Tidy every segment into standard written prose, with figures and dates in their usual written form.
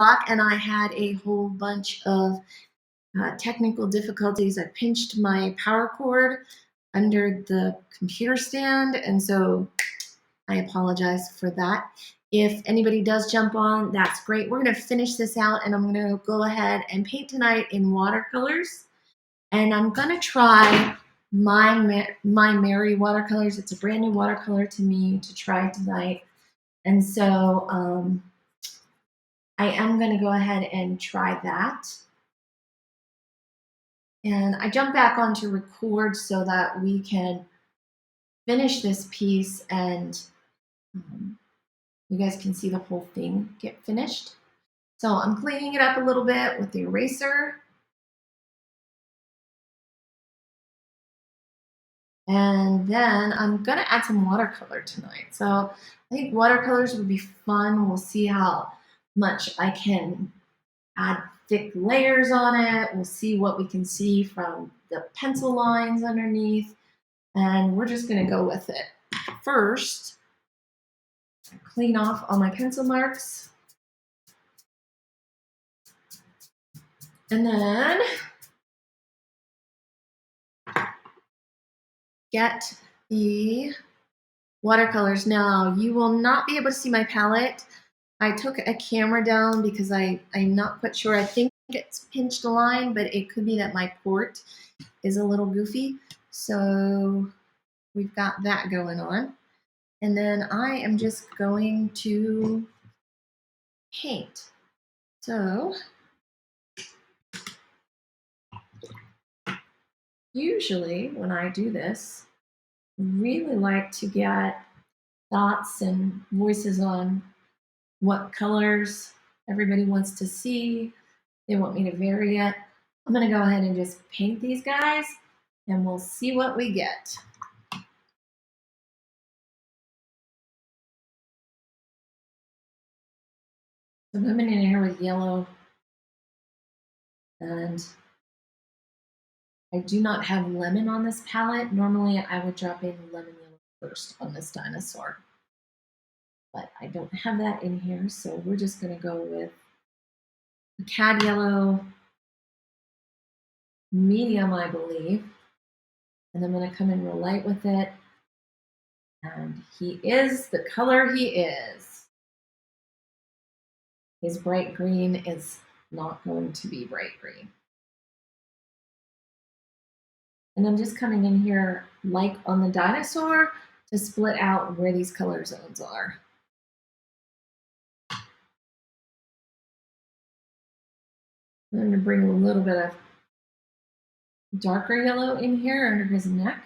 and I had a whole bunch of technical difficulties. I pinched my power cord under the computer stand, and so I apologize for that. If anybody does jump on, that's great. We're going to finish this out, and I'm going to go ahead and paint tonight in watercolors. And I'm going to try my Mary watercolors. It's a brand new watercolor to me to try tonight. And so I am going to go ahead and try that. And I jump back onto record so that we can finish this piece and you guys can see the whole thing get finished. So I'm cleaning it up a little bit with the eraser. And then I'm gonna add some watercolor tonight. So I think watercolors would be fun. We'll see how much I can add thick layers on it. We'll see what we can see from the pencil lines underneath. And we're just gonna go with it. First, clean off all my pencil marks. And then get the watercolors. Now, you will not be able to see my palette. I took a camera down because I'm not quite sure. I think it's pinched a line, but it could be that my port is a little goofy. So we've got that going on. And then I am just going to paint. So usually when I do this, I really like to get thoughts and voices on what colors everybody wants to see. They want me to vary it. I'm going to go ahead and just paint these guys and we'll see what we get. So I'm coming in here with yellow, and I do not have lemon on this palette. Normally I would drop in lemon yellow first on this dinosaur, but I don't have that in here, so we're just going to go with the cad yellow, medium I believe, and I'm going to come in real light with it, and he is the color he is. His bright green is not going to be bright green. And I'm just coming in here, like on the dinosaur, to split out where these color zones are. I'm going to bring a little bit of darker yellow in here under his neck.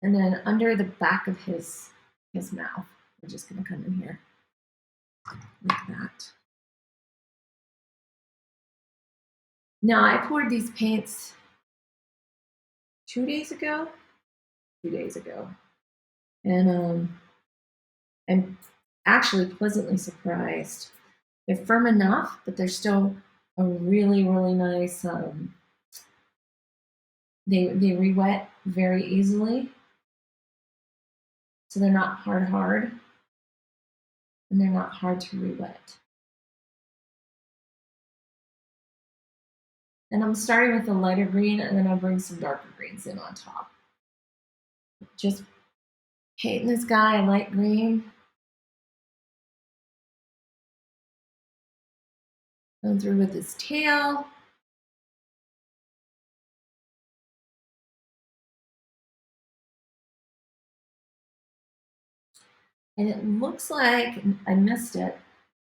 And then under the back of his mouth, we're just going to come in here like that. Now, I poured these paints 2 days ago. And I'm actually pleasantly surprised. They're firm enough, but they're still a really, really nice, they re-wet very easily. So they're not hard, and they're not hard to re-wet. And I'm starting with a lighter green, and then I'll bring some darker greens in on top. Just painting this guy a light green. Going through with his tail. And it looks like I missed it.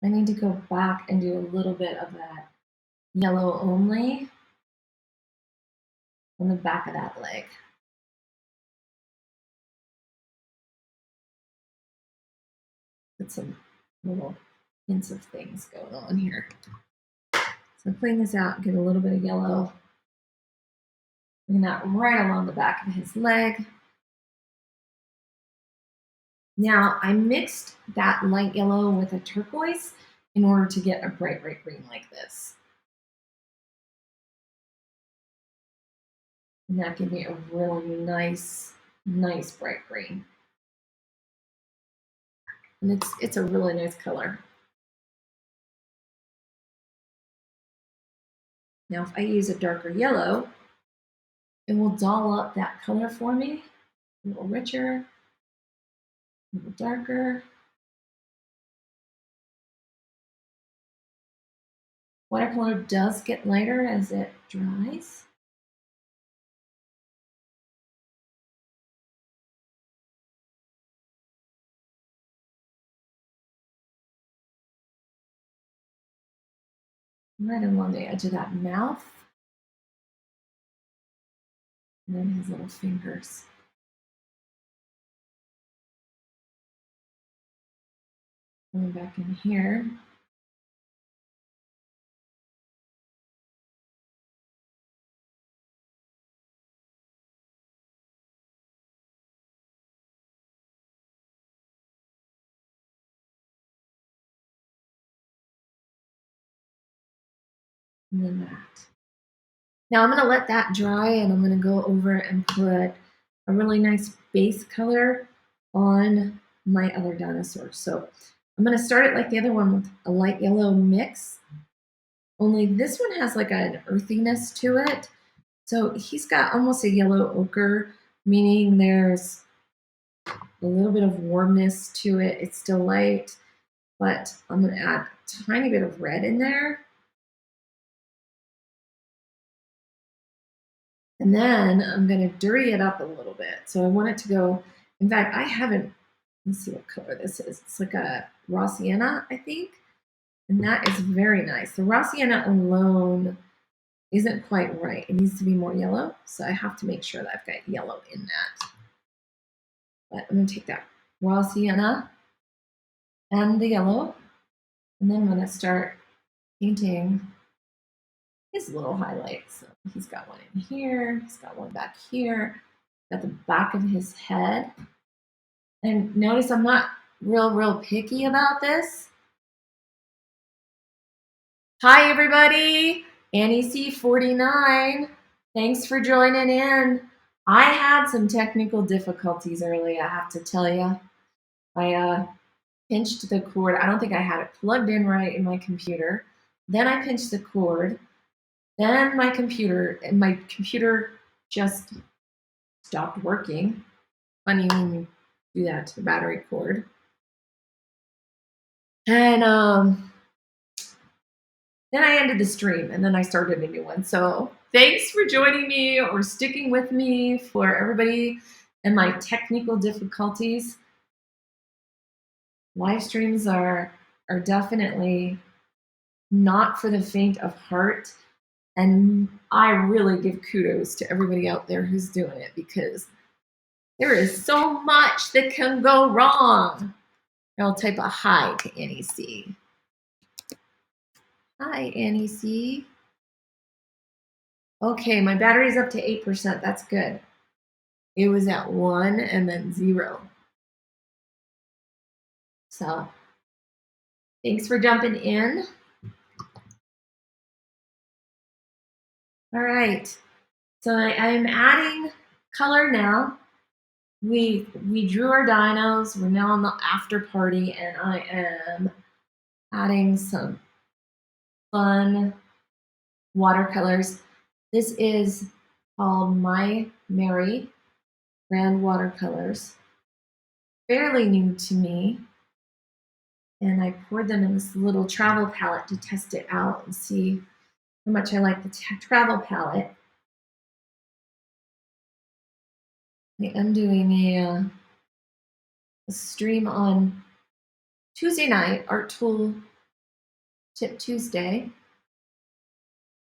I need to go back and do a little bit of that yellow only on the back of that leg. Put some little hints of things going on here. So clean this out, get a little bit of yellow. Bring that right along the back of his leg. Now I mixed that light yellow with a turquoise in order to get a bright green like this. And that gave me a really nice bright green. And it's a really nice color. Now, if I use a darker yellow, it will doll up that color for me. A little richer, a little darker. Watercolor does get lighter as it dries. Right along the edge of that mouth. And then his little fingers. Going back in here. And then that. Now I'm going to let that dry and I'm going to go over and put a really nice base color on my other dinosaur. So I'm going to start it like the other one with a light yellow mix. Only this one has like an earthiness to it. So he's got almost a yellow ochre, meaning there's a little bit of warmness to it. It's still light, but I'm going to add a tiny bit of red in there. And then I'm going to dirty it up a little bit. So I want it to go, in fact, I haven't, let's see what color this is. It's like a raw sienna, I think. And that is very nice. The raw sienna alone isn't quite right. It needs to be more yellow. So I have to make sure that I've got yellow in that. But I'm going to take that raw sienna and the yellow. And then I'm going to start painting his little highlights. So he's got one in here. He's got one back here. Got the back of his head. And notice I'm not real picky about this. Hi, everybody. Annie C49. Thanks for joining in. I had some technical difficulties early, I have to tell you. I pinched the cord. I don't think I had it plugged in right in my computer. Then I pinched the cord. Then my computer just stopped working. Funny when you do that to the battery cord. And then I ended the stream and then I started a new one. So thanks for joining me or sticking with me for everybody and my technical difficulties. Live streams are definitely not for the faint of heart. And I really give kudos to everybody out there who's doing it because there is so much that can go wrong. I'll type a hi to Annie C. Hi, Annie C. Okay, my battery's up to 8%. That's good. It was at 1 and then 0. So thanks for jumping in. All right. So I'm adding color now. We drew our dinos. We're now on the after party, and I am adding some fun watercolors. This is called My Mary brand watercolors. Fairly new to me. And I poured them in this little travel palette to test it out and see how much I like the travel palette. I am doing a stream on Tuesday night, Art Tool Tip Tuesday.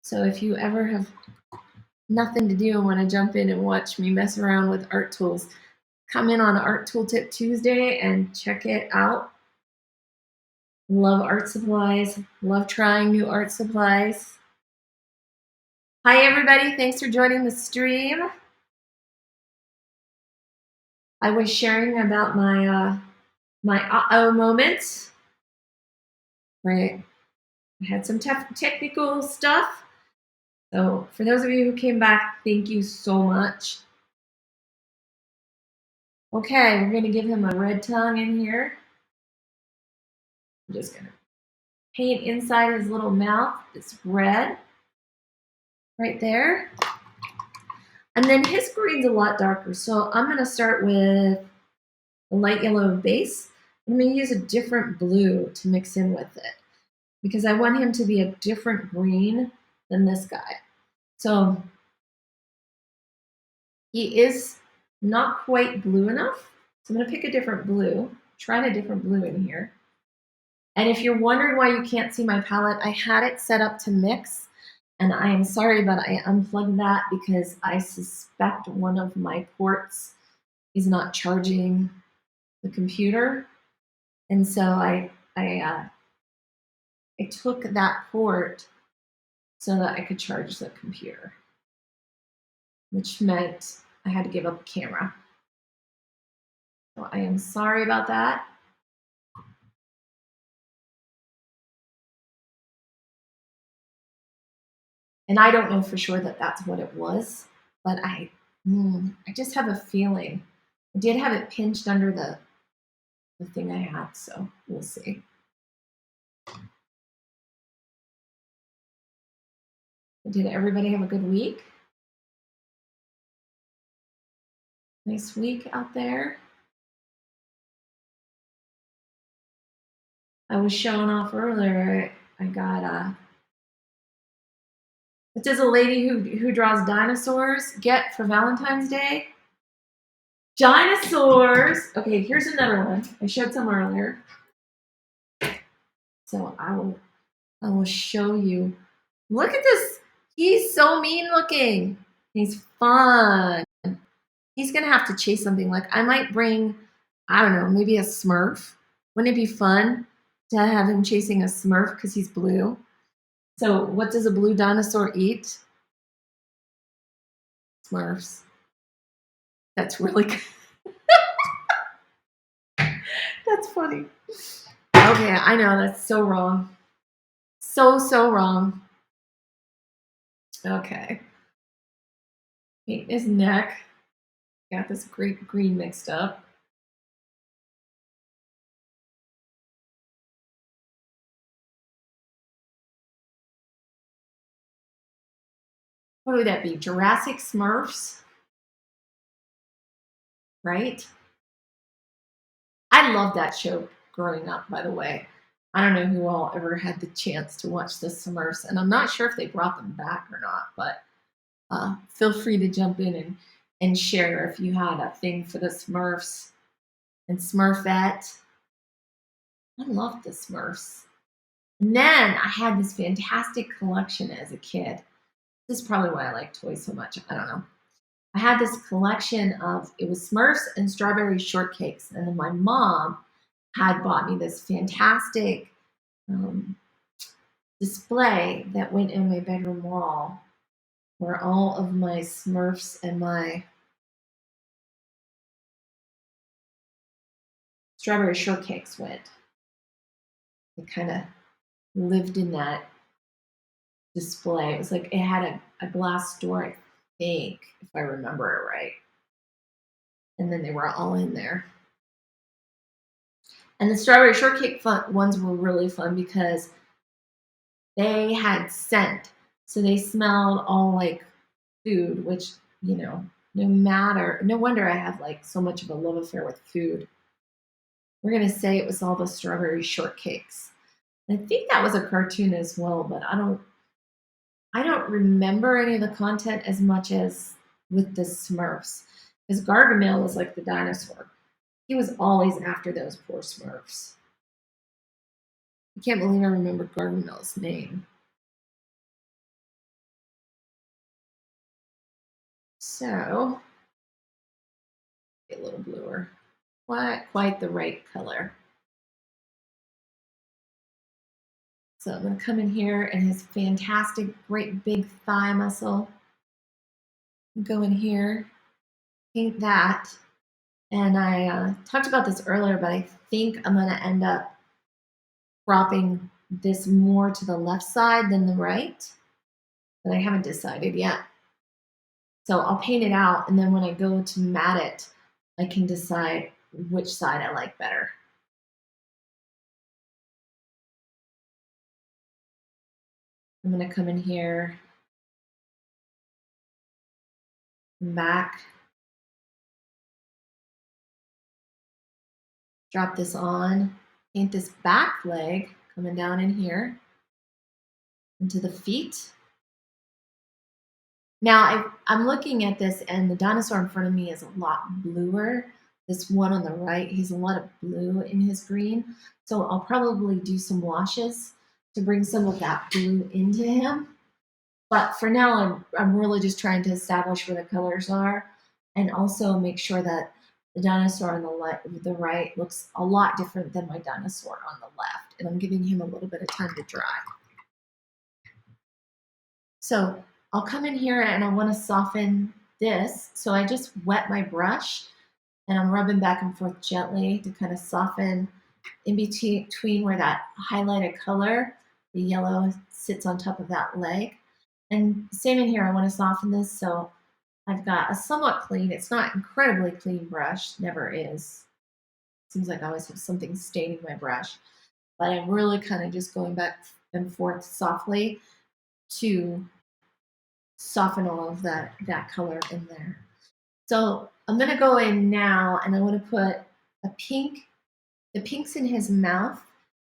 So if you ever have nothing to do and want to jump in and watch me mess around with art tools, come in on Art Tool Tip Tuesday and check it out. Love art supplies. Love trying new art supplies. Hi, everybody. Thanks for joining the stream. I was sharing about my uh-oh moment. Right. I had some technical stuff. So for those of you who came back, thank you so much. Okay, we're gonna give him a red tongue in here. I'm just gonna paint inside his little mouth. It's red right there. And then his green's a lot darker. So I'm gonna start with a light yellow base. I'm gonna use a different blue to mix in with it because I want him to be a different green than this guy. So he is not quite blue enough. So I'm gonna pick a different blue, try a different blue in here. And if you're wondering why you can't see my palette, I had it set up to mix, and I am sorry, but I unplugged that because I suspect one of my ports is not charging the computer. And so I took that port so that I could charge the computer, which meant I had to give up the camera. So I am sorry about that. And I don't know for sure that that's what it was, but I just have a feeling. I did have it pinched under the thing I had, so we'll see. Did everybody have a good week? Nice week out there. I was showing off earlier. I got what does a lady who draws dinosaurs get for Valentine's Day? Dinosaurs. Okay, here's another one. I showed some earlier. So I will show you. Look at this. He's so mean looking. He's fun. He's gonna have to chase something. Like I might bring, I don't know, maybe a Smurf. Wouldn't it be fun to have him chasing a Smurf because he's blue? So what does a blue dinosaur eat? Smurfs. That's really good. That's funny. Okay, I know that's so wrong. So wrong. Okay. Paint his neck. Got this great green mixed up. What would that be? Jurassic Smurfs? Right? I loved that show growing up, by the way. I don't know who all ever had the chance to watch the Smurfs, and I'm not sure if they brought them back or not, but feel free to jump in and share if you had a thing for the Smurfs and Smurfette. I loved the Smurfs. And then I had this fantastic collection as a kid. This is probably why I like toys so much. I don't know. I had this collection of, it was Smurfs and strawberry shortcakes. And then my mom had bought me this fantastic display that went in my bedroom wall where all of my Smurfs and my strawberry shortcakes went. It kind of lived in that display. It was like it had a glass door, I think, if I remember it right. And then they were all in there. And the strawberry shortcake ones were really fun because they had scent. So they smelled all like food, which, no wonder I have like so much of a love affair with food. We're going to say it was all the strawberry shortcakes. I think that was a cartoon as well, but I don't remember any of the content as much as with the Smurfs. Because Gargamel was like the dinosaur. He was always after those poor Smurfs. I can't believe I remember Gargamel's name. So, a little bluer. Quite the right color. So I'm going to come in here and his fantastic, great big thigh muscle. Go in here, paint that. And I talked about this earlier, but I think I'm going to end up cropping this more to the left side than the right. but I haven't decided yet. So I'll paint it out, and then when I go to mat it, I can decide which side I like better. I'm going to come in here and back, drop this on, paint this back leg coming down in here into the feet. Now I'm looking at this, and the dinosaur in front of me is a lot bluer. This one on the right, he's a lot of blue in his green. So I'll probably do some washes to bring some of that blue into him. But for now, I'm really just trying to establish where the colors are, and also make sure that the dinosaur on the right looks a lot different than my dinosaur on the left. And I'm giving him a little bit of time to dry. So I'll come in here and I want to soften this. So I just wet my brush and I'm rubbing back and forth gently to kind of soften in between where that highlighted color, the yellow, sits on top of that leg. And same in here, I want to soften this. So I've got a somewhat clean, it's not incredibly clean brush, never is. Seems like I always have something staining my brush. But I'm really kind of just going back and forth softly to soften all of that color in there. So I'm going to go in now and I want to put a pink. The pink's in his mouth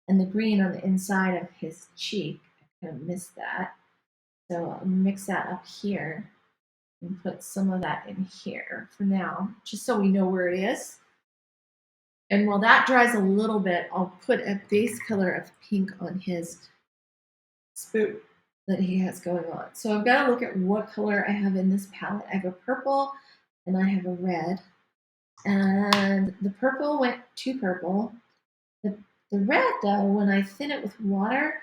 and the green on the inside of his cheek. I kind of missed that. So I'll mix that up here and put some of that in here for now, just so we know where it is. And while that dries a little bit, I'll put a base color of pink on his spoon that he has going on. So I've got to look at what color I have in this palette. I have a purple and I have a red. And the purple went to purple. The red, though, when I thin it with water,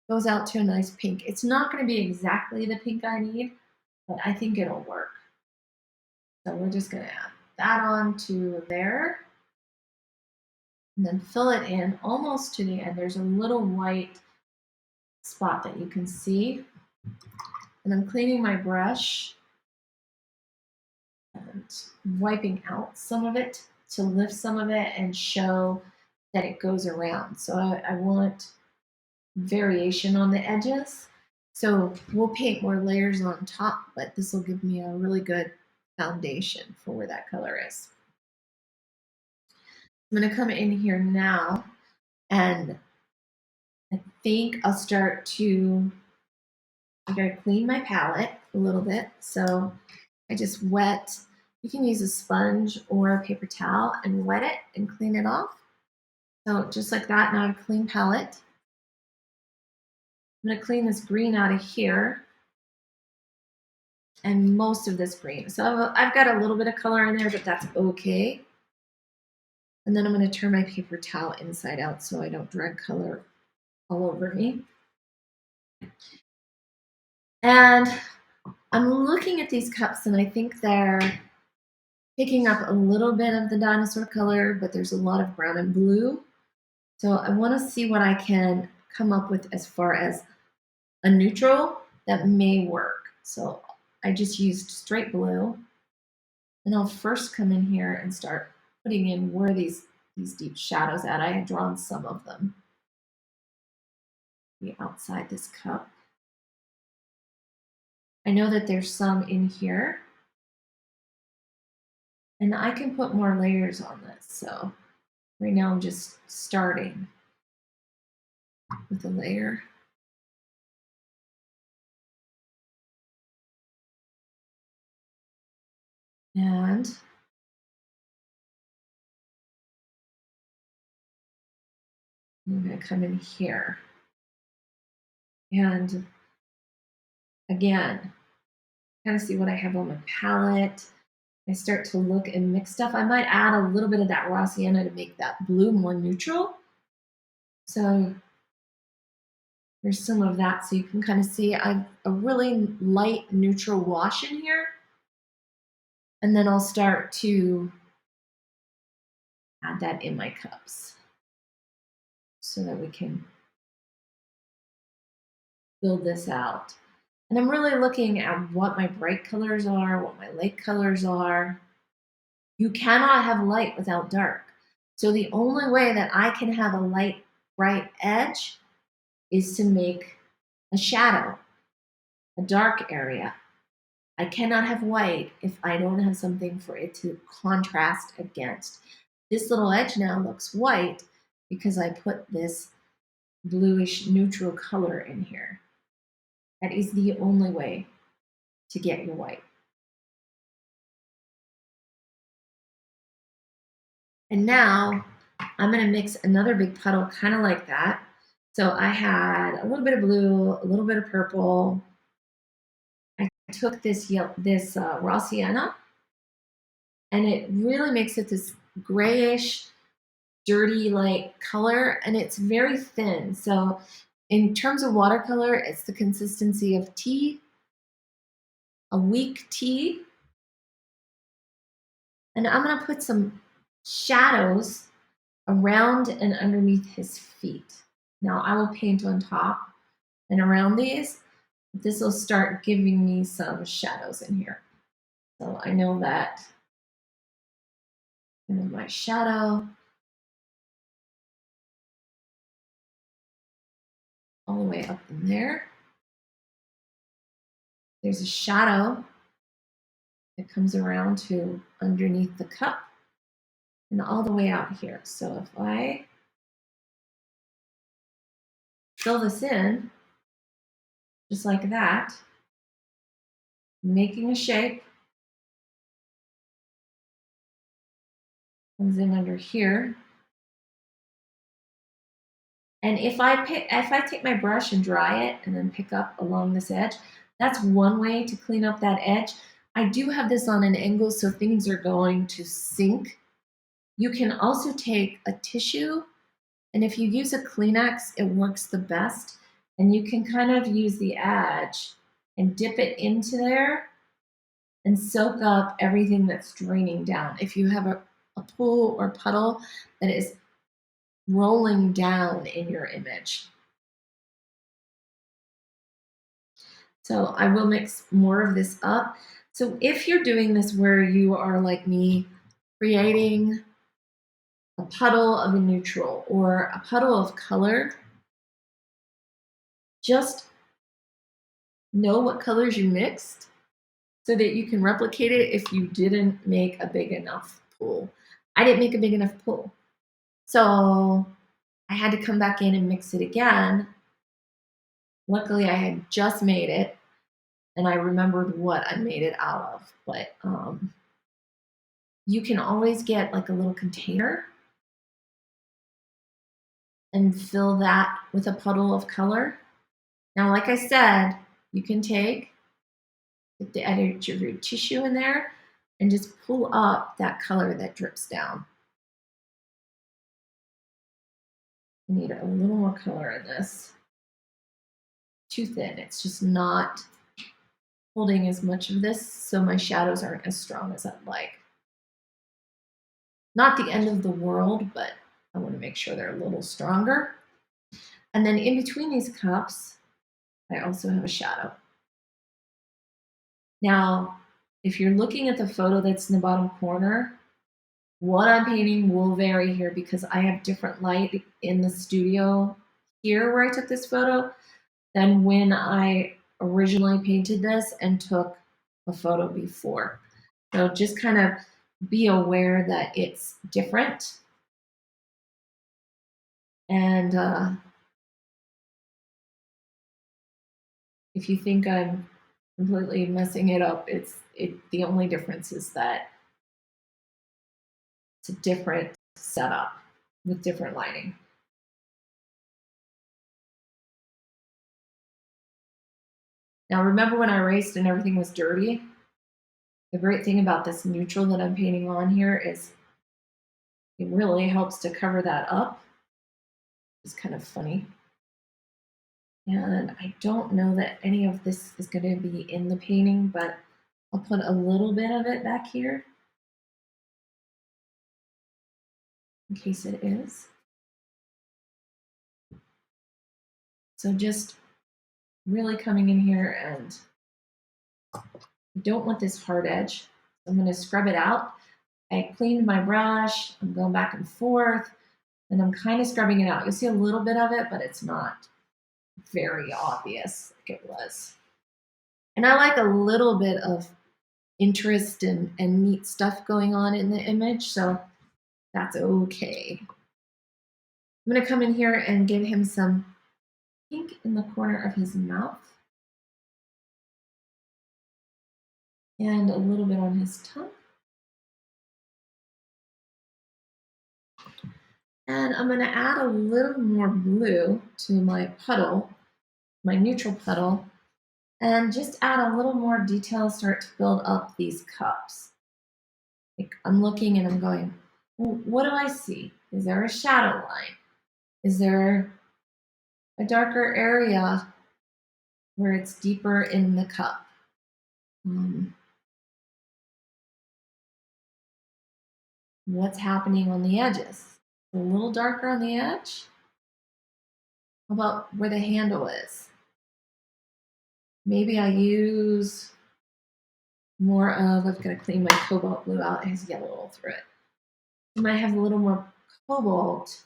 goes out to a nice pink. It's not going to be exactly the pink I need, but I think it'll work. So we're just going to add that on to there. And then fill it in almost to the end. There's a little white spot that you can see. And I'm cleaning my brush and wiping out some of it to lift some of it and show that it goes around. So I want variation on the edges. So we'll paint more layers on top, but this will give me a really good foundation for where that color is. I'm going to come in here now, and I think I'll start to, I'm going to clean my palette a little bit. So I just wet, you can use a sponge or a paper towel and wet it and clean it off. So just like that, now I have a clean palette. I'm going to clean this green out of here and most of this green. So I've got a little bit of color in there, but that's okay. And then I'm going to turn my paper towel inside out so I don't drag color all over me. And I'm looking at these cups and I think they're picking up a little bit of the dinosaur color, but there's a lot of brown and blue. So I want to see what I can come up with as far as a neutral that may work. So I just used straight blue. And I'll first come in here and start putting in where these deep shadows at. I had drawn some of them outside this cup. I know that there's some in here. And I can put more layers on this. So right now I'm just starting with a layer. And I'm going to come in here. And again, kind of see what I have on my palette. I start to look and mix stuff. I might add a little bit of that raw sienna to make that blue more neutral. So there's some of that. So you can kind of see I have a really light neutral wash in here. And then I'll start to add that in my cups so that we can build this out. And I'm really looking at what my bright colors are, what my light colors are. You cannot have light without dark. So the only way that I can have a light, bright edge is to make a shadow, a dark area. I cannot have white if I don't have something for it to contrast against. This little edge now looks white because I put this bluish neutral color in here. That is the only way to get your white. And now I'm gonna mix another big puddle kind of like that. So I had a little bit of blue, a little bit of purple. I took this raw sienna, and it really makes it this grayish, dirty like color, and it's very thin. So in terms of watercolor, it's the consistency of tea, a weak tea. And I'm gonna put some shadows around and underneath his feet. Now I will paint on top and around these. This will start giving me some shadows in here. So I know that my shadow all the way up in there. There's a shadow that comes around to underneath the cup and all the way out here. So if I fill this in just like that, making a shape, comes in under here. And if I take my brush and dry it and then pick up along this edge, that's one way to clean up that edge. I do have this on an angle, so things are going to sink. You can also take a tissue, and if you use a Kleenex, it works the best. And you can kind of use the edge and dip it into there and soak up everything that's draining down. If you have a pool or puddle that is rolling down in your image. So I will mix more of this up. So if you're doing this where you are like me, creating a puddle of a neutral or a puddle of color, just know what colors you mixed so that you can replicate it if you didn't make a big enough pool. I didn't make a big enough pool. So I had to come back in and mix it again. Luckily, I had just made it and I remembered what I made it out of. But you can always get like a little container and fill that with a puddle of color. Now, like I said, you can take the edge of your tissue in there and just pull up that color that drips down. I need a little more color in this. Too thin. It's just not holding as much of this, so my shadows aren't as strong as I'd like. Not the end of the world, but I want to make sure they're a little stronger. And then in between these cups, I also have a shadow. Now, if you're looking at the photo that's in the bottom corner, what I'm painting will vary here because I have different light in the studio here where I took this photo than when I originally painted this and took a photo before. So just kind of be aware that it's different. And if you think I'm completely messing it up, the only difference is that it's a different setup with different lighting. Now remember when I erased and everything was dirty? The great thing about this neutral that I'm painting on here is it really helps to cover that up. It's kind of funny. And I don't know that any of this is going to be in the painting, but I'll put a little bit of it back here in case it is. So just really coming in here, and I don't want this hard edge. I'm going to scrub it out. I cleaned my brush. I'm going back and forth, and I'm kind of scrubbing it out. You'll see a little bit of it, but it's not very obvious like it was. And I like a little bit of interest and neat stuff going on in the image, so that's okay. I'm going to come in here and give him some pink in the corner of his mouth and a little bit on his tongue. And I'm going to add a little more blue to my puddle, my neutral puddle, and just add a little more detail, start to build up these cups. Like I'm looking and I'm going, well, what do I see? Is there a shadow line? Is there a darker area where it's deeper in the cup? What's happening on the edges? A little darker on the edge? How about where the handle is? Maybe I use more of, I've got to clean my cobalt blue out, it has yellow all through it. I might have a little more cobalt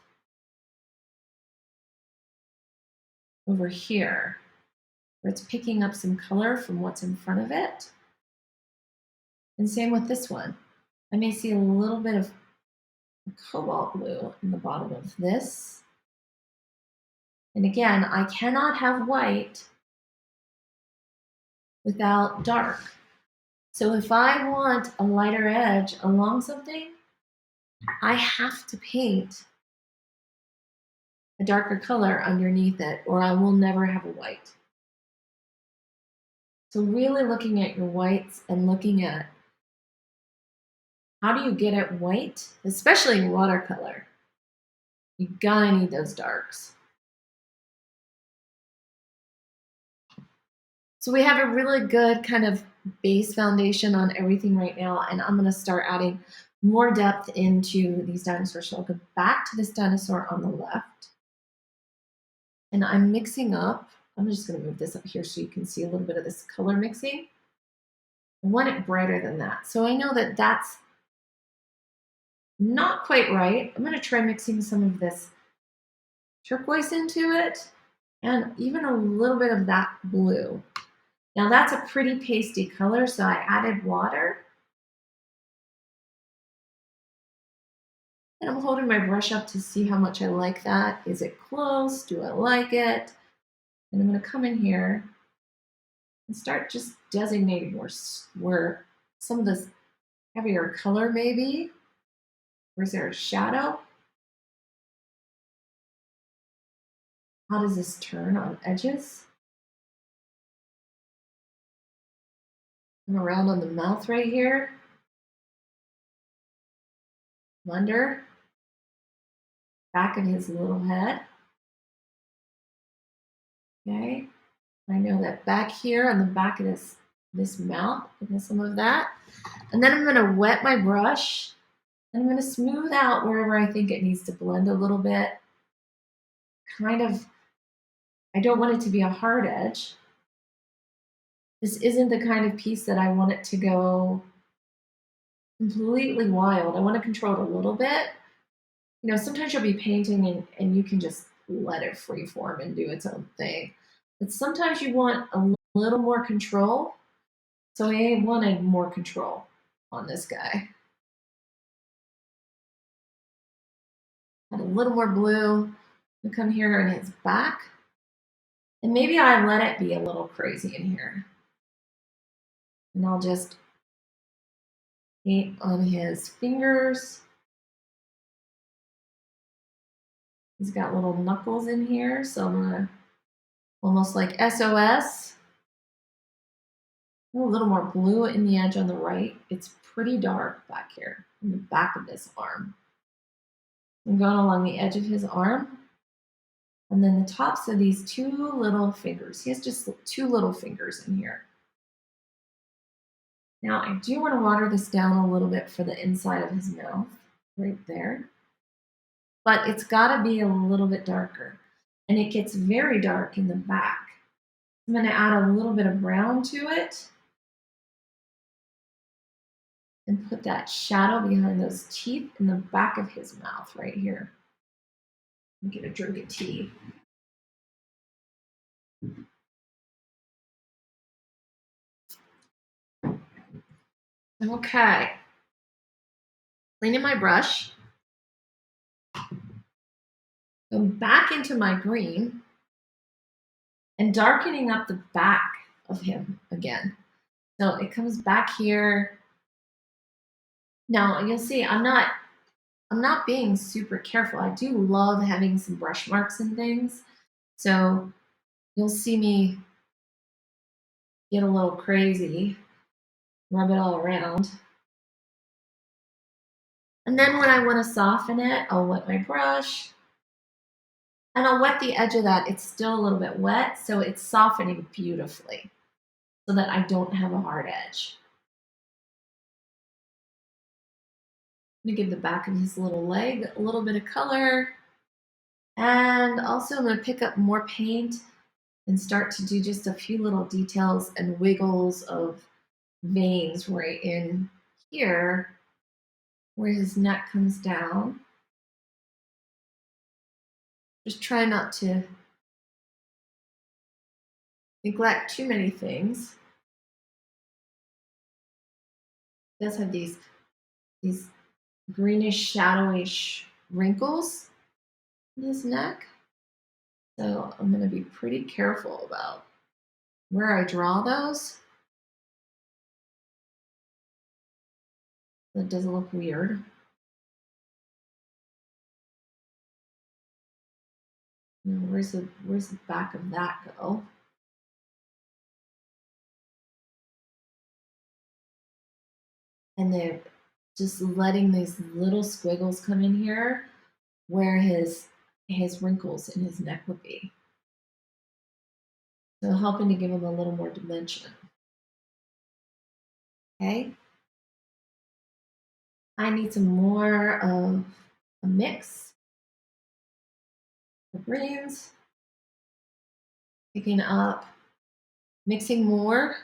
over here, where it's picking up some color from what's in front of it. And same with this one. I may see a little bit of cobalt blue in the bottom of this. And again, I cannot have white without dark. So if I want a lighter edge along something, I have to paint a darker color underneath it, or I will never have a white. So really looking at your whites and looking at how do you get it white, especially in watercolor. You gotta need those darks. So we have a really good kind of base foundation on everything right now, and I'm gonna start adding more depth into these dinosaurs. So I'll go back to this dinosaur on the left, and I'm mixing up. I'm just gonna move this up here so you can see a little bit of this color mixing. I want it brighter than that. So I know that that's not quite right. I'm gonna try mixing some of this turquoise into it, and even a little bit of that blue. Now that's a pretty pasty color, so I added water. And I'm holding my brush up to see how much I like that. Is it close? Do I like it? And I'm gonna come in here and start just designating where some of this heavier color maybe. Or is there a shadow? How does this turn on edges? I'm around on the mouth right here. Under. Back of his little head. Okay. I know that back here on the back of this mouth, give me some of that. And then I'm gonna wet my brush and I'm gonna smooth out wherever I think it needs to blend a little bit. Kind of, I don't want it to be a hard edge. This isn't the kind of piece that I want it to go completely wild. I want to control it a little bit. You know, sometimes you'll be painting and you can just let it free form and do its own thing. But sometimes you want a little more control. So I wanted more control on this guy. Add a little more blue. We come here in his back. And maybe I let it be a little crazy in here. And I'll just paint on his fingers. He's got little knuckles in here, so I'm gonna almost like SOS. A little more blue in the edge on the right. It's pretty dark back here in the back of this arm. I'm going along the edge of his arm. And then the tops of these two little fingers. He has just two little fingers in here. Now I do want to water this down a little bit for the inside of his mouth, right there. But it's got to be a little bit darker. And it gets very dark in the back. I'm going to add a little bit of brown to it and put that shadow behind those teeth in the back of his mouth right here. Get a drink of tea. Okay. Cleaning my brush. Go back into my green and darkening up the back of him again. So it comes back here. Now you'll see I'm not being super careful. I do love having some brush marks and things. So you'll see me get a little crazy, rub it all around. And then when I want to soften it, I'll wet my brush and I'll wet the edge of that. It's still a little bit wet, so it's softening beautifully so that I don't have a hard edge. I'm gonna give the back of his little leg a little bit of color. And also I'm gonna pick up more paint and start to do just a few little details and wiggles of veins right in here where his neck comes down. Just try not to neglect too many things. He does have these greenish, shadowish wrinkles in his neck. So I'm going to be pretty careful about where I draw those. That doesn't look weird. Where's the back of that go? And then just letting these little squiggles come in here where his wrinkles in his neck would be. So helping to give him a little more dimension. Okay. I need some more of a mix of greens. Picking up, mixing more.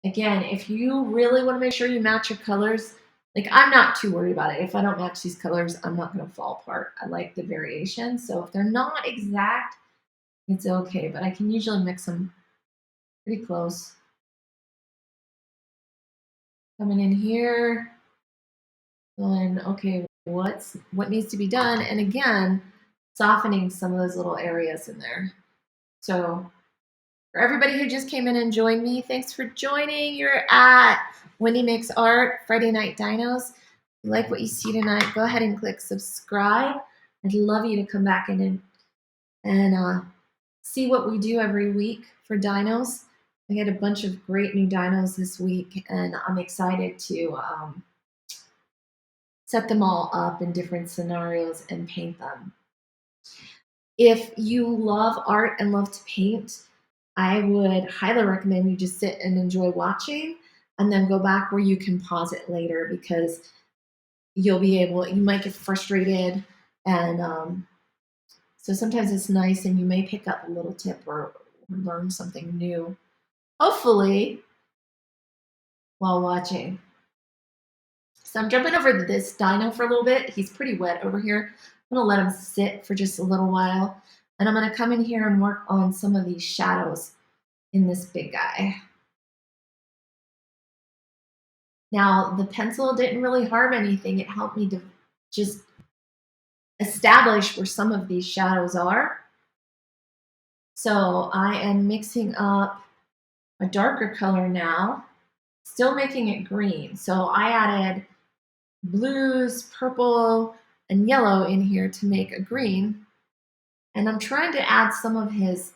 Again, if you really want to make sure you match your colors, like I'm not too worried about it. If I don't match these colors, I'm not going to fall apart. I like the variation. So if they're not exact, it's okay, but I can usually mix them pretty close. Coming in here, going, okay, what needs to be done? And again, softening some of those little areas in there. So for everybody who just came in and joined me, thanks for joining. You're at Wendy Makes Art, Friday Night Dinos. If you like what you see tonight, go ahead and click subscribe. I'd love you to come back in and see what we do every week for dinos. I had a bunch of great new dinos this week, and I'm excited to set them all up in different scenarios and paint them. If you love art and love to paint, I would highly recommend you just sit and enjoy watching and then go back where you can pause it later, because you might get frustrated. And so sometimes it's nice and you may pick up a little tip or learn something new, hopefully, while watching. So I'm jumping over this dino for a little bit. He's pretty wet over here. I'm gonna let him sit for just a little while. And I'm gonna come in here and work on some of these shadows in this big guy. Now, the pencil didn't really harm anything. It helped me to just establish where some of these shadows are. So I am mixing up a darker color now, still making it green. So I added blues, purple, and yellow in here to make a green. And I'm trying to add some of his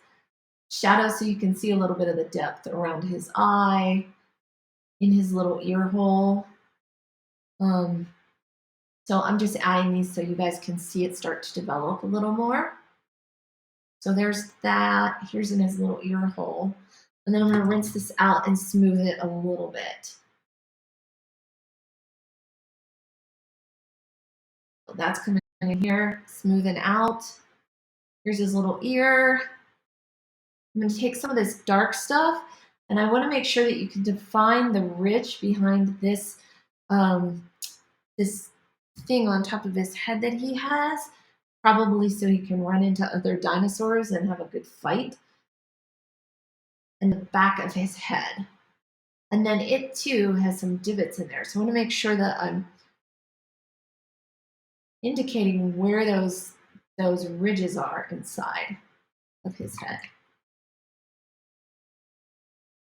shadows so you can see a little bit of the depth around his eye, in his little ear hole. So I'm just adding these so you guys can see it start to develop a little more. So there's that. Here's in his little ear hole. And then I'm going to rinse this out and smooth it a little bit. So that's coming in here, smoothing out. Here's his little ear. I'm going to take some of this dark stuff, and I want to make sure that you can define the ridge behind this this thing on top of his head that he has, probably so he can run into other dinosaurs and have a good fight. And the back of his head. And then it too has some divots in there. So I want to make sure that I'm indicating where those ridges are inside of his head.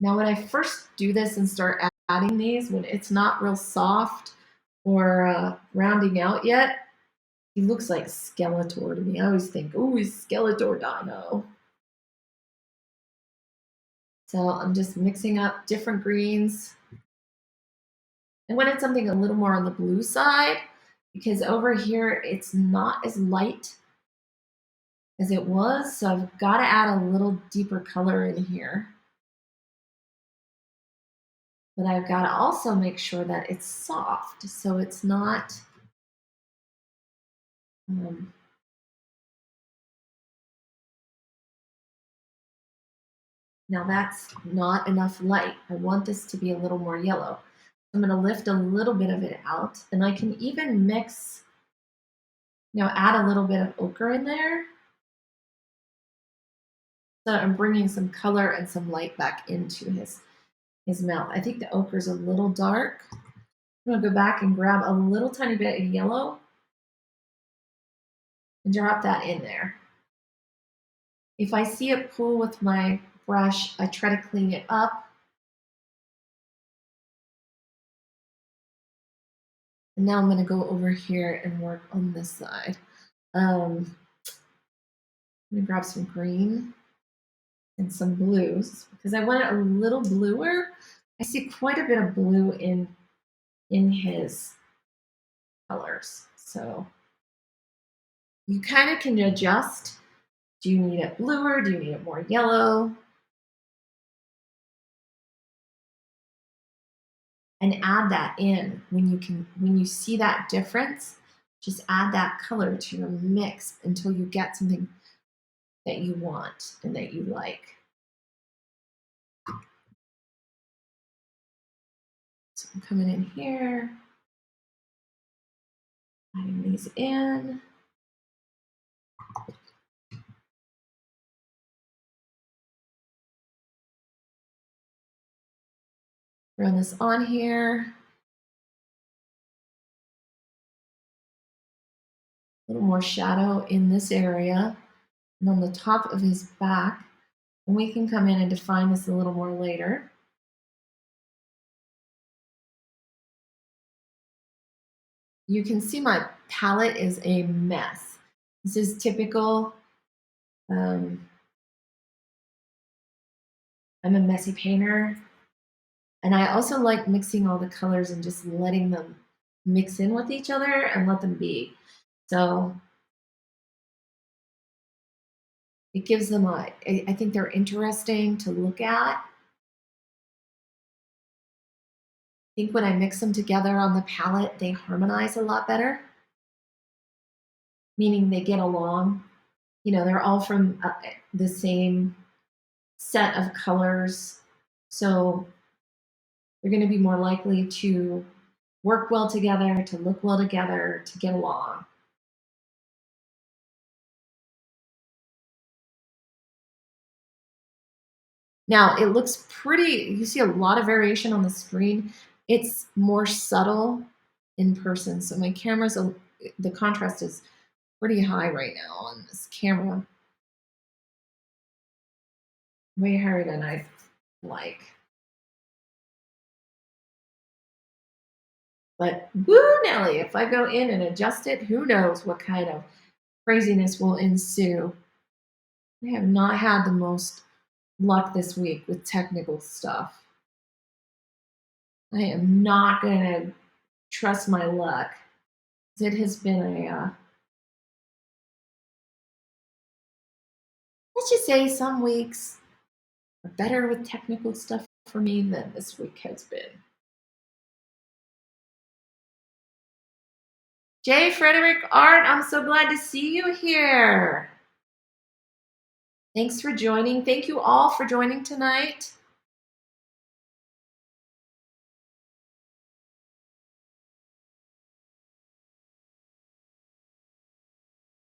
Now, when I first do this and start adding these, when it's not real soft or rounding out yet, he looks like Skeletor to me. I always think, oh, he's Skeletor Dino. So I'm just mixing up different greens. I wanted something a little more on the blue side because over here it's not as light as it was. So I've got to add a little deeper color in here. But I've got to also make sure that it's soft so it's not now that's not enough light. I want this to be a little more yellow. I'm going to lift a little bit of it out, and I can even mix, add a little bit of ochre in there. So I'm bringing some color and some light back into his mouth. I think the ochre is a little dark. I'm going to go back and grab a little tiny bit of yellow and drop that in there. If I see it pull with my brush, I try to clean it up. And now I'm going to go over here and work on this side. I'm going to grab some green and some blues because I want it a little bluer. I see quite a bit of blue in his colors. So you kind of can adjust. Do you need it bluer? Do you need it more yellow? And add that in when you see that difference, just add that color to your mix until you get something that you want and that you like. So I'm coming in here, adding these in. Run this on here. A little more shadow in this area and on the top of his back. And we can come in and define this a little more later. You can see my palette is a mess. This is typical. I'm a messy painter. And I also like mixing all the colors and just letting them mix in with each other and let them be. So it gives them I think they're interesting to look at. I think when I mix them together on the palette, they harmonize a lot better, meaning they get along. They're all from the same set of colors. So they're going to be more likely to work well together, to look well together, to get along. Now it looks pretty, you see a lot of variation on the screen. It's more subtle in person. So my the contrast is pretty high right now on this camera. Way higher than I like. But woo, Nelly, if I go in and adjust it, who knows what kind of craziness will ensue. I have not had the most luck this week with technical stuff. I am not going to trust my luck. It has been let's just say some weeks are better with technical stuff for me than this week has been. J. Frederick Art, I'm so glad to see you here. Thanks for joining. Thank you all for joining tonight.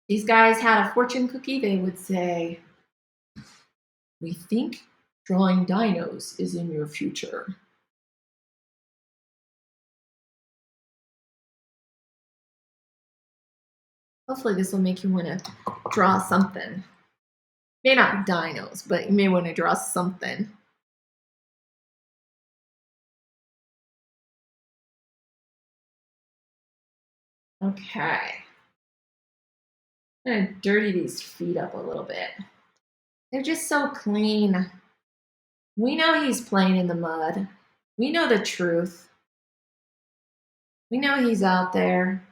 These guys had a fortune cookie. They would say, "We think drawing dinos is in your future." Hopefully this will make you want to draw something. May not be dinos, but you may want to draw something. Okay. I'm going to dirty these feet up a little bit. They're just so clean. We know he's playing in the mud. We know the truth. We know he's out there.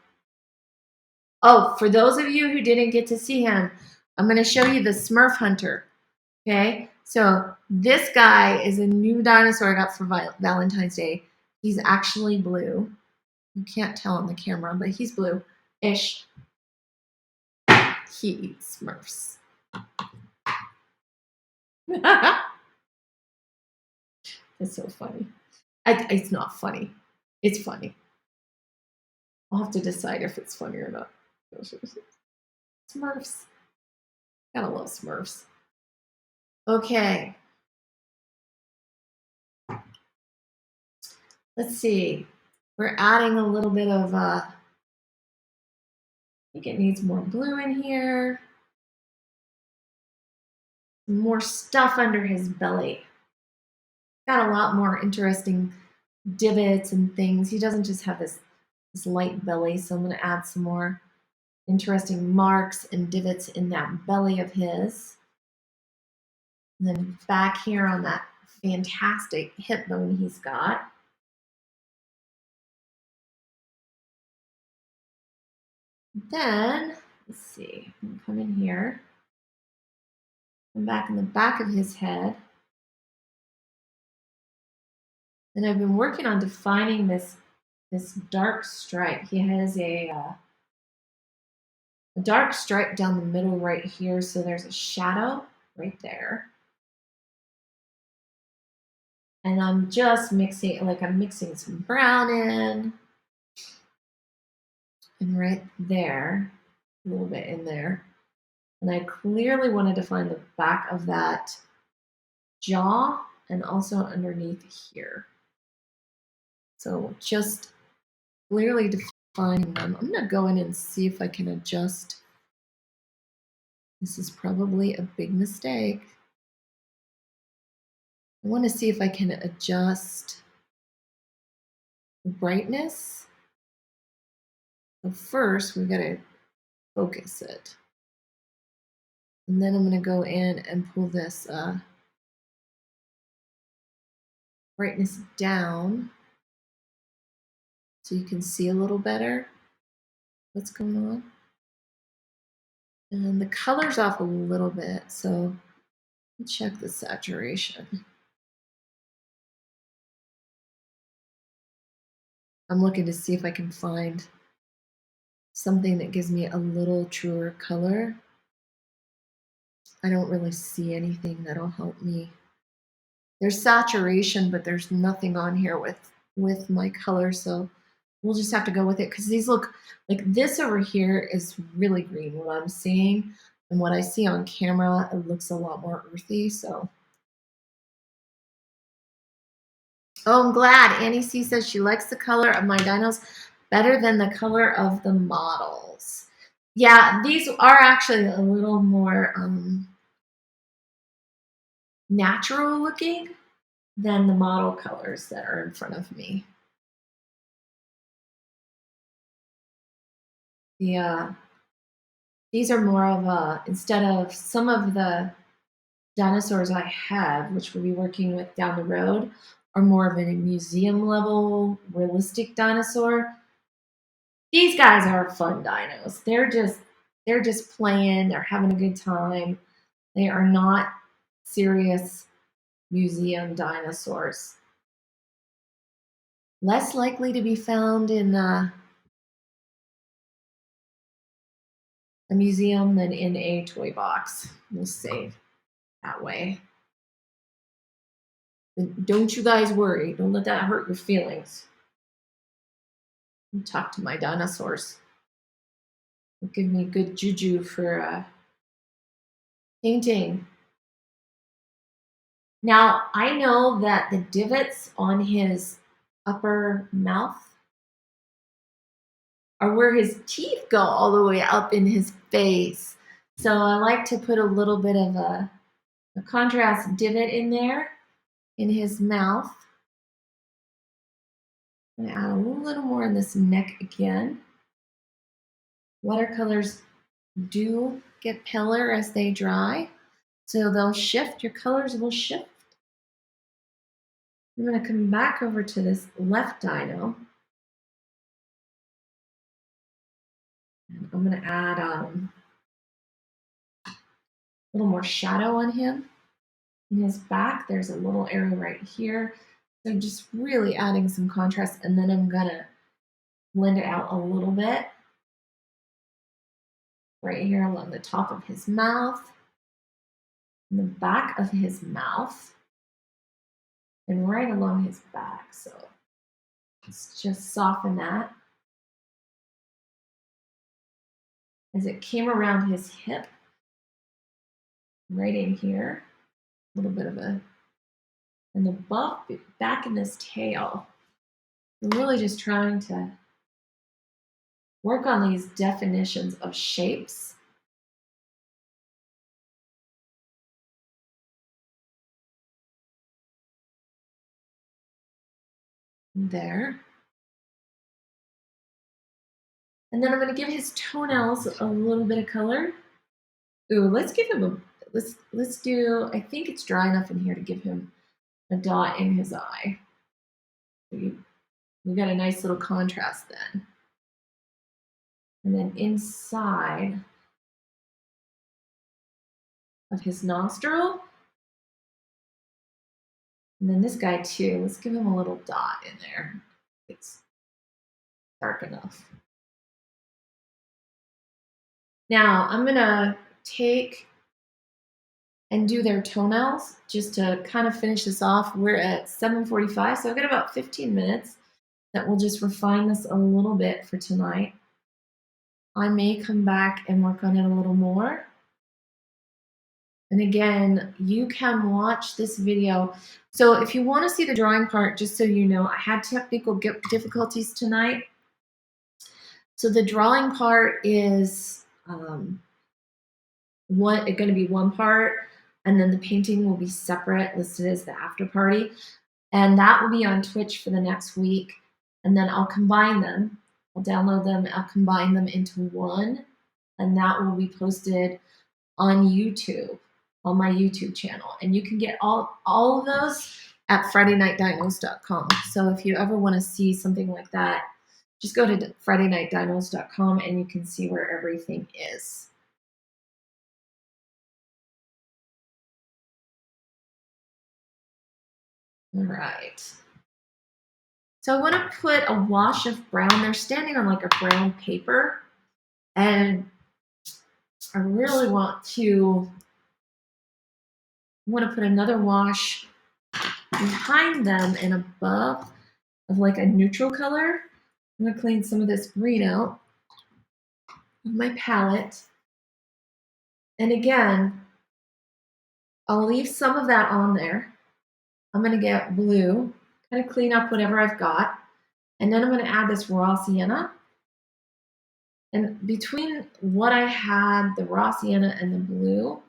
Oh, for those of you who didn't get to see him, I'm going to show you the Smurf Hunter. Okay, so this guy is a new dinosaur I got for Valentine's Day. He's actually blue. You can't tell on the camera, but he's blue-ish. He eats Smurfs. It's so funny. It's not funny. It's funny. I'll have to decide if it's funny or not. Smurfs. Gotta love Smurfs. Okay. Let's see. We're adding a little bit of, I think it needs more blue in here. More stuff under his belly. Got a lot more interesting divots and things. He doesn't just have this light belly, so I'm going to add some more interesting marks and divots in that belly of his. And then back here on that fantastic hip bone he's got. Then, let's see, I'm going to come in here. And back in the back of his head. And I've been working on defining this dark stripe. He has a dark stripe down the middle right here, so there's a shadow right there. And I'm just mixing, I'm mixing some brown in. And right there, a little bit in there. And I clearly want to define the back of that jaw and also underneath here. So just clearly defining them. I'm going to go in and see if I can adjust. This is probably a big mistake. I want to see if I can adjust the brightness. But first, we've got to focus it. And then I'm going to go in and pull this brightness down so you can see a little better what's going on. And the color's off a little bit, so let's check the saturation. I'm looking to see if I can find something that gives me a little truer color. I don't really see anything that'll help me. There's saturation, but there's nothing on here with my color, so we'll just have to go with it because these look like this over here is really green, what I'm seeing. And what I see on camera, it looks a lot more earthy, so. Oh, I'm glad. Annie C says she likes the color of my dinos better than the color of the models. Yeah, these are actually a little more natural looking than the model colors that are in front of me. These are more of a, instead of some of the dinosaurs I have, which we'll be working with down the road, are more of a museum level, realistic dinosaur. These guys are fun dinos. They're just playing, they're having a good time. They are not serious museum dinosaurs. Less likely to be found in a museum than in a toy box. We'll see. that way. And don't you guys worry. Don't let that hurt your feelings. Talk to my dinosaurs. Give me good juju for painting. Now, I know that the divots on his upper mouth are where his teeth go all the way up in his face. So I like to put a little bit of a contrast divot in there in his mouth. I'm gonna add a little more in this neck again. Watercolors do get paler as they dry, so they'll shift, your colors will shift. I'm gonna come back over to this left dino. And I'm gonna add a little more shadow on him. In his back, there's a little area right here. So just really adding some contrast, and then I'm gonna blend it out a little bit. Right here along the top of his mouth, in the back of his mouth, and right along his back. So let's just soften that. As it came around his hip, right in here, a little bit of a, and the back in this tail. I'm really just trying to work on these definitions of shapes. There. And then I'm going to give his toenails a little bit of color. Ooh, let's give him a, let's do, I think it's dry enough in here to give him a dot in his eye. We got a nice little contrast then. And then inside of his nostril. And then this guy too, let's give him a little dot in there. It's dark enough. Now I'm gonna take and do their toenails just to kind of finish this off. We're at 7:45, so I've got about 15 minutes that we'll just refine this a little bit for tonight. I may come back and work on it a little more. And again, you can watch this video. So if you want to see the drawing part, just so you know, I had technical difficulties tonight. So the drawing part is going to be one part, and then the painting will be separate, listed as the after party. And that will be on Twitch for the next week. And then I'll combine them. I'll download them, I'll combine them into one, and that will be posted on YouTube, on my YouTube channel. And you can get all of those at FridayNightDinos.com. So if you ever want to see something like that, just go to FridayNightDinos.com and you can see where everything is. All right. So I want to put a wash of brown. They're standing on like a brown paper. And I really want to put another wash behind them and above of like a neutral color. I'm going to clean some of this green out of my palette. And again, I'll leave some of that on there. I'm going to get blue, kind of clean up whatever I've got. And then I'm going to add this raw sienna. And between what I had, the raw sienna and the blue,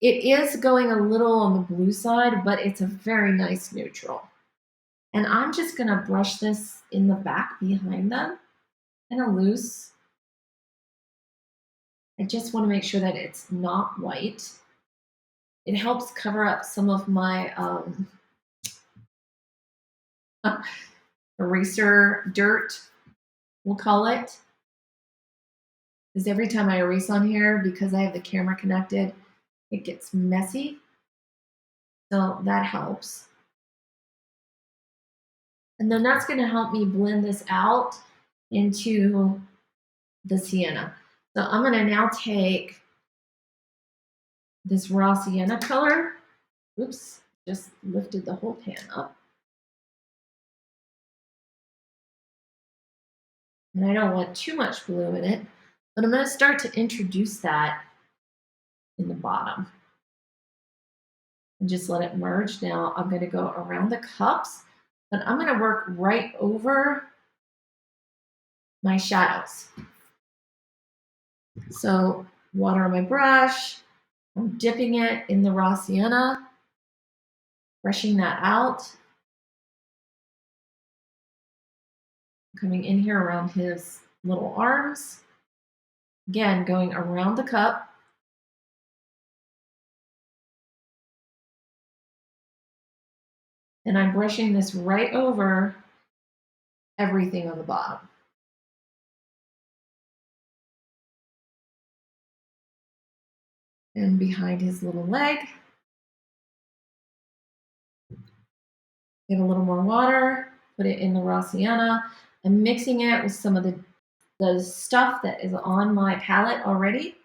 it is going a little on the blue side, but it's a very nice neutral. And I'm just going to brush this in the back behind them, kind of loose. I just want to make sure that it's not white. It helps cover up some of my eraser dirt, we'll call it. Because every time I erase on here, because I have the camera connected, it gets messy. So that helps. And then that's going to help me blend this out into the sienna. So I'm going to now take this raw sienna color. Oops, just lifted the whole pan up. And I don't want too much blue in it, but I'm going to start to introduce that in the bottom. And just let it merge. Now I'm going to go around the cups, but I'm going to work right over my shadows. So water on my brush, I'm dipping it in the raw sienna, brushing that out. Coming in here around his little arms. Again, going around the cup. And I'm brushing this right over everything on the bottom. And behind his little leg. Get a little more water, put it in the raw sienna. I'm mixing it with some of the stuff that is on my palette already.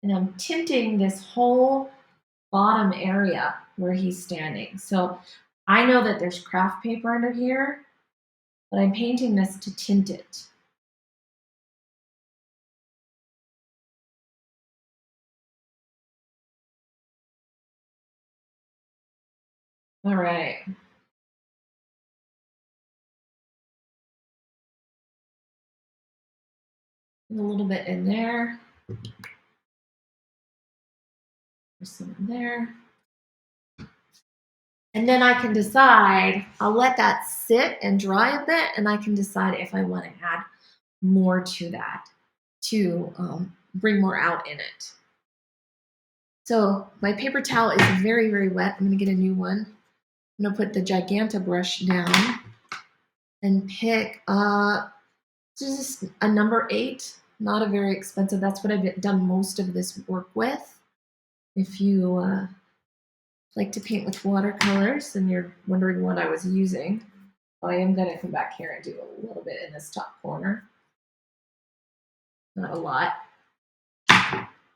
And I'm tinting this whole bottom area where he's standing. So I know that there's craft paper under here, but I'm painting this to tint it. All right. A little bit in there. There's some in there. And then I can decide, I'll let that sit and dry a bit, and I can decide if I want to add more to that to bring more out in it. So my paper towel is very, very wet. I'm going to get a new one. I'm going to put the Giganta brush down and pick just a number 8. Not a very expensive. That's what I've done most of this work with. If you like to paint with watercolors and you're wondering what I was using, I am going to come back here and do a little bit in this top corner. Not a lot.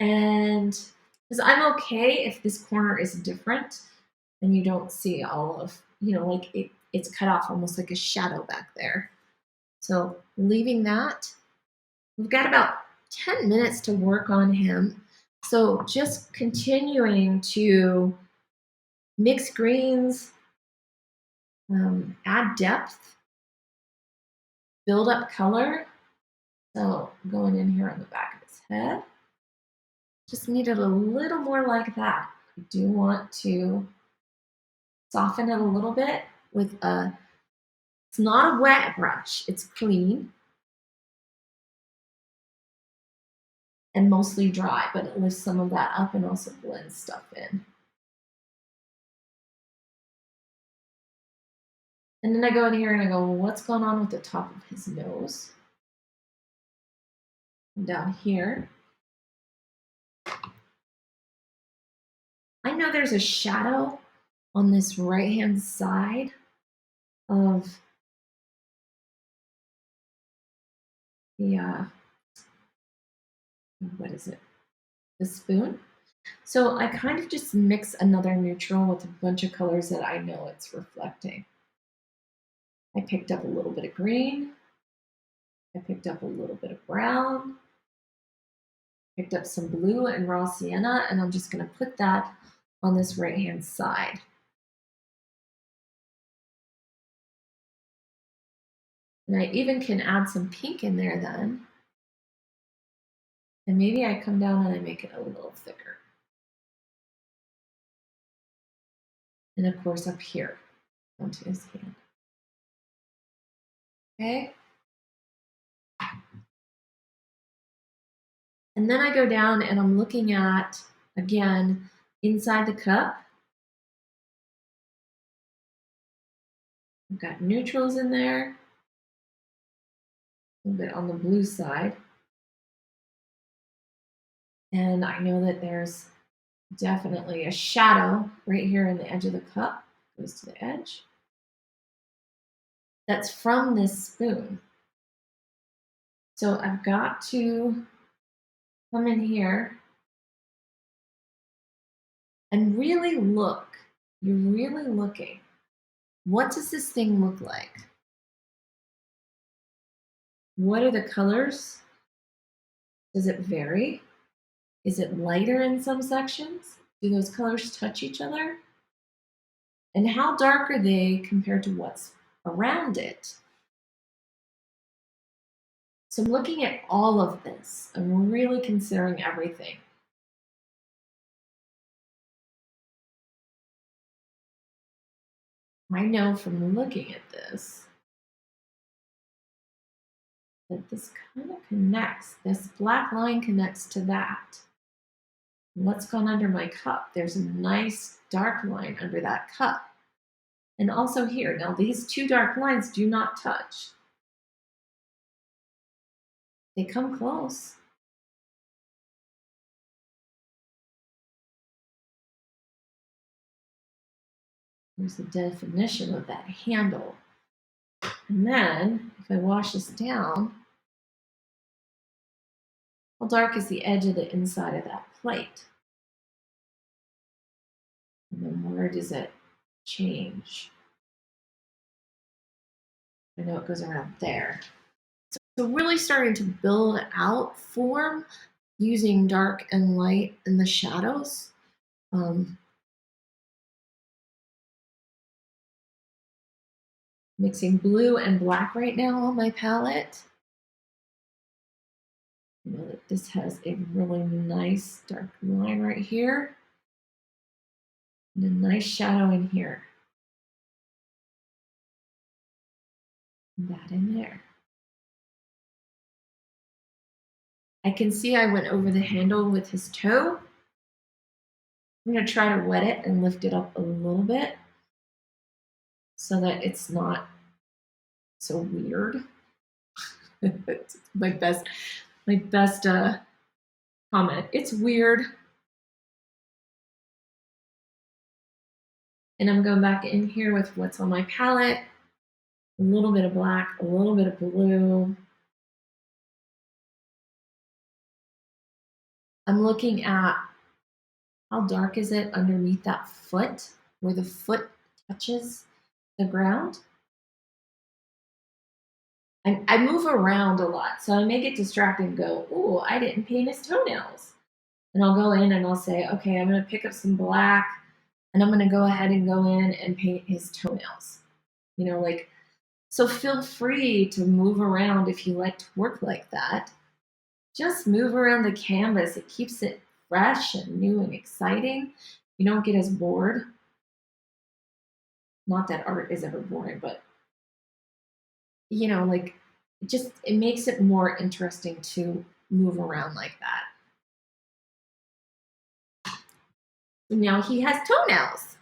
And because I'm okay if this corner is different and you don't see all of, like it's cut off almost like a shadow back there. So leaving that, we've got about 10 minutes to work on him. So just continuing to mix greens, add depth, build up color. So going in here on the back of his head, just need it a little more like that. I do want to soften it a little bit with it's not a wet brush, it's clean and mostly dry, but it lifts some of that up and also blends stuff in. And then I go in here and I go, well, what's going on with the top of his nose? And down here. I know there's a shadow on this right-hand side of the, what is it? The spoon. So I kind of just mix another neutral with a bunch of colors that I know it's reflecting. I picked up a little bit of green. I picked up a little bit of brown. Picked up some blue and raw sienna, and I'm just going to put that on this right-hand side. And I even can add some pink in there then. And maybe I come down and I make it a little thicker. And of course up here onto his hand. Okay. And then I go down and I'm looking at, again, inside the cup. I've got neutrals in there. A little bit on the blue side. And I know that there's definitely a shadow right here in the edge of the cup. Goes to the edge. That's from this spoon. So I've got to come in here and really look. You're really looking. What does this thing look like? What are the colors? Does it vary? Is it lighter in some sections? Do those colors touch each other? And how dark are they compared to what's around it? So I'm looking at all of this. I'm really considering everything. I know from looking at this that this kind of connects. This black line connects to that. What's gone under my cup? There's a nice dark line under that cup. And also here. Now these two dark lines do not touch. They come close. There's the definition of that handle. And then if I wash this down, how dark is the edge of the inside of that plate? And then where does it change? I know it goes around there. So really starting to build out form using dark and light in the shadows. Mixing blue and black right now on my palette. You know that this has a really nice dark line right here and a nice shadow in here. And that in there. I can see I went over the handle with his toe. I'm going to try to wet it and lift it up a little bit so that it's not so weird. It's my best comment. It's weird. And I'm going back in here with what's on my palette. A little bit of black, a little bit of blue. I'm looking at how dark is it underneath that foot, where the foot touches the ground. I move around a lot, so I may get distracted and go, "Oh, I didn't paint his toenails." And I'll go in and I'll say, "Okay, I'm going to pick up some black and I'm going to go ahead and go in and paint his toenails." You know, like, so feel free to move around if you like to work like that. Just move around the canvas. It keeps it fresh and new and exciting. You don't get as bored. Not that art is ever boring, but you know, like it makes it more interesting to move around like that. And now he has toenails.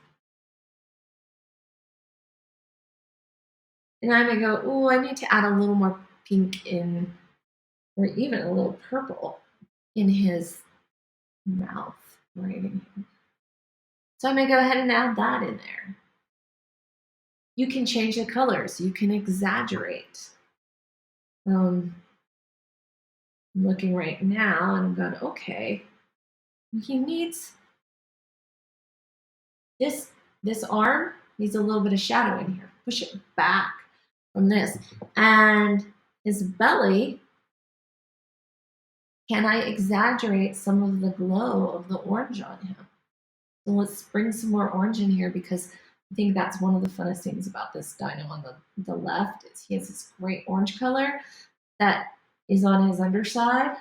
And I'm gonna go, oh, I need to add a little more pink in, or even a little purple in his mouth, right in here. So I'm gonna go ahead and add that in there. You can change the colors. You can exaggerate. I'm looking right now and I'm going, okay, he needs this arm needs a little bit of shadow in here. Push it back from this. And his belly, can I exaggerate some of the glow of the orange on him? So let's bring some more orange in here because I think that's one of the funnest things about this dino on the left is he has this great orange color that is on his underside.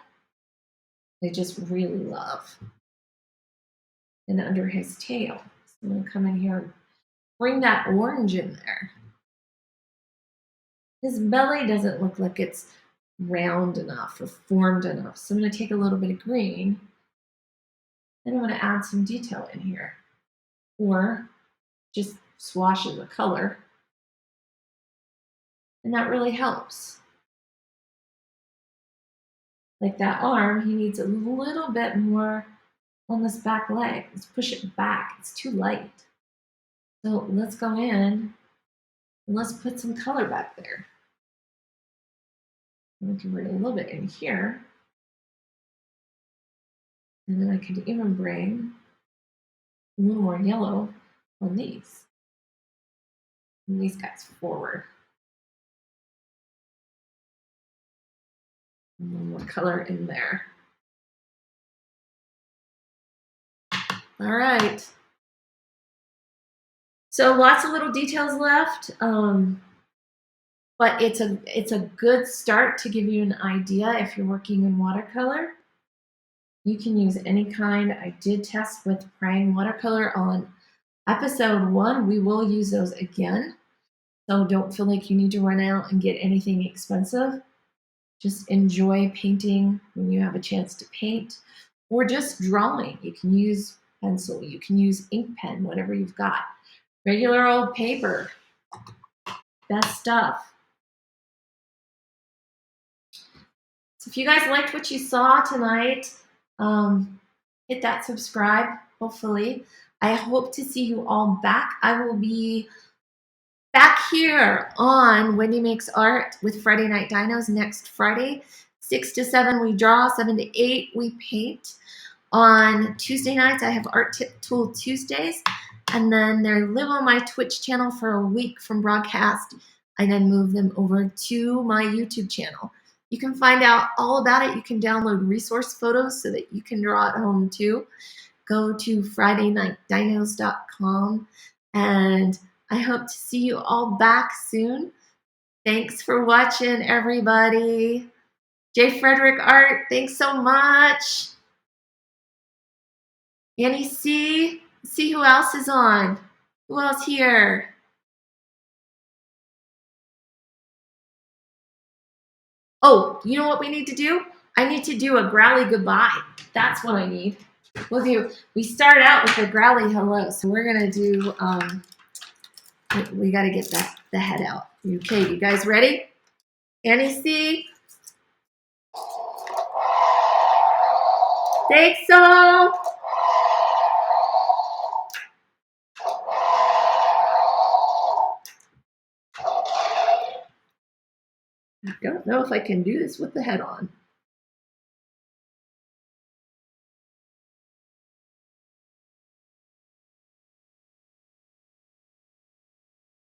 I just really love. And under his tail. So I'm going to come in here and bring that orange in there. His belly doesn't look like it's round enough or formed enough. So I'm going to take a little bit of green and I'm going to add some detail in here. Or just swashes of color. And that really helps. Like that arm, he needs a little bit more on this back leg. Let's push it back. It's too light. So let's go in and let's put some color back there. We can bring a little bit in here. And then I could even bring a little more yellow on these. And these guys forward. And a little more color in there. All right. So lots of little details left, but it's a good start to give you an idea if you're working in watercolor. You can use any kind. I did test with Prime watercolor on episode 1. We will use those again. So don't feel like you need to run out and get anything expensive. Just enjoy painting when you have a chance to paint, or just drawing. You can use pencil, you can use ink pen, whatever you've got. Regular old paper, best stuff. So if you guys liked what you saw tonight, hit that subscribe, hopefully. I hope to see you all back. I will be back here on Wendy Makes Art with Friday Night Dinos next Friday. 6 to 7 we draw, 7 to 8 we paint. On Tuesday nights I have Art Tool Tuesdays, and then they live on my Twitch channel for a week from broadcast. I then move them over to my YouTube channel. You can find out all about it. You can download resource photos so that you can draw at home too. Go to FridayNightDinos.com, and I hope to see you all back soon. Thanks for watching, everybody. J. Frederick Art, thanks so much. Annie C. See who else is on. Who else here? Oh, you know what we need to do? I need to do a growly goodbye. That's what I need. We start out with a growly hello. So we're going to do, we got to get the head out. Okay, you guys ready? Annie C. Thanks all. I don't know if I can do this with the head on.